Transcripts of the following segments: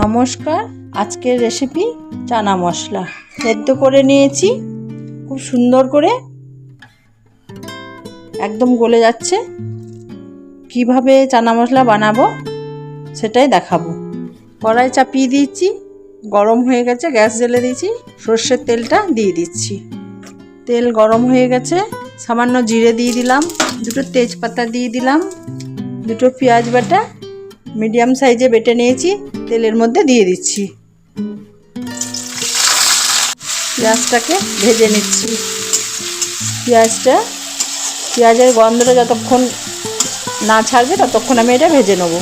নমস্কার, আজকের রেসিপি চানা মশলা সেদ্ধ করে নিয়েছি খুব সুন্দর করে, একদম গলে যাচ্ছে। কিভাবে চানা মশলা বানাবো সেটাই দেখাবো। কড়াই চাপিয়ে দিয়েছি, গরম হয়ে গেছে, গ্যাস জ্বেলে দিয়েছি। সর্ষের তেলটা দিয়ে দিচ্ছি। তেল গরম হয়ে গেছে, সামান্য জিরে দিয়ে দিলাম, দুটো তেজপাতা দিয়ে দিলাম, দুটো পেঁয়াজ বাটা মিডিয়াম সাইজে বেটে নিয়েছি তেলের মধ্যে দিয়ে দিচ্ছি। পেঁয়াজটাকে ভেজে নিচ্ছি। পেঁয়াজের গন্ধটা যতক্ষণ না ছাড়বে ততক্ষণ আমি এটা ভেজে নেব।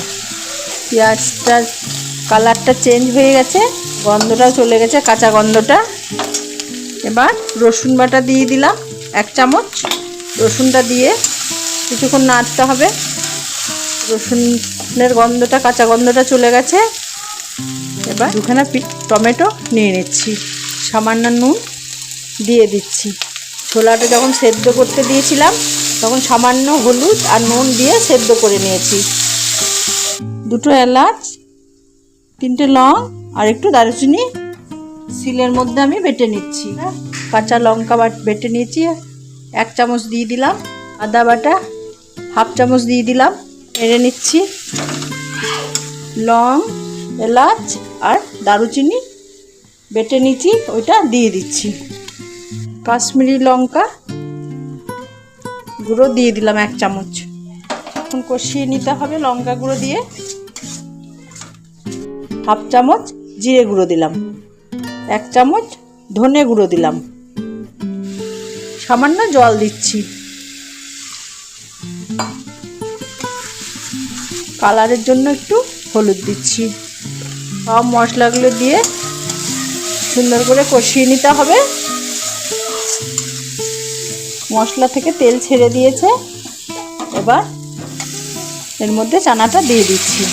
পেঁয়াজটার কালারটা চেঞ্জ হয়ে গেছে, গন্ধটাও চলে গেছে, কাঁচা গন্ধটা। এবার রসুন বাটা দিয়ে দিলাম 1 চামচ। রসুনটা দিয়ে কিছুক্ষণ নাড়তে হবে। রসুনের গন্ধটা, কাঁচা গন্ধটা চলে গেছে। এবার দুখানা টমেটো নিয়ে নিচ্ছি, সামান্য নুন দিয়ে দিচ্ছি। ছোলাটা যখন সেদ্ধ করতে দিয়েছিলাম তখন সামান্য হলুদ আর নুন দিয়ে সেদ্ধ করে নিয়েছি। দুটো এলাচ, 3টে লং আর একটু দারুচিনি শিলের মধ্যে আমি বেটে নিচ্ছি। কাঁচা লঙ্কা বেটে নিয়েছি 1 চামচ দিয়ে দিলাম। আদা বাটা 1/2 চামচ দিয়ে দিলাম। নেড়ে নিচ্ছি। লং, এলাচ আর দারুচিনি বেটে নিচ্ছি, ওইটা দিয়ে দিচ্ছি। কাশ্মীরি লঙ্কা গুঁড়ো দিয়ে দিলাম 1 চামচ। এখন কষিয়ে নিতে হবে লঙ্কা গুঁড়ো দিয়ে। 1/2 চামচ জিরে গুঁড়ো দিলাম, 1 চামচ ধনে গুঁড়ো দিলাম, সামান্য জল দিচ্ছি। কালারের জন্য একটু হলুদ দিচ্ছি। সব মশলাগুলো দিয়ে সুন্দর করে কষিয়ে নিতে হবে। মশলা থেকে তেল ছেড়ে দিয়েছে, এবার এর মধ্যে চানাটা দিয়ে দিচ্ছি।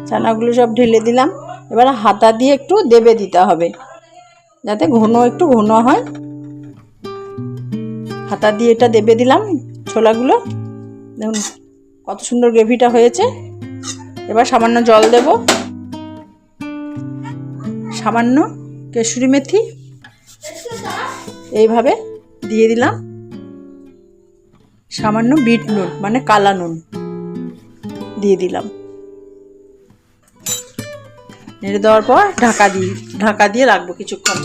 চানাগুলো সব ঢেলে দিলাম। এবার হাতা দিয়ে একটু দেবে দিতে হবে যাতে একটু ঘন হয়। হাতা দিয়ে এটা দেবে দিলাম ছোলাগুলো। দেখুন কত সুন্দর গ্রেভিটা হয়েছে। এবার সামান্য জল দেব, সামান্য কসুরি মেথি এইভাবে দিয়ে দিলাম, সামান্য বিট নুন মানে কালা নুন দিয়ে দিলাম। নেড়ে দেওয়ার পর ঢাকা দিয়ে রাখবো কিছুক্ষণ।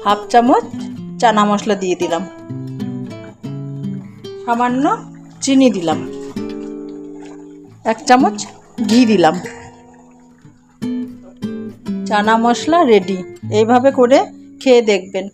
1/2 চামচ চানা মশলা দিয়ে দিলাম, সামান্য চিনি দিলাম, 1 চামচ ঘি দিলাম। চানা মশলা রেডি। এইভাবে করে খেয়ে দেখবেন।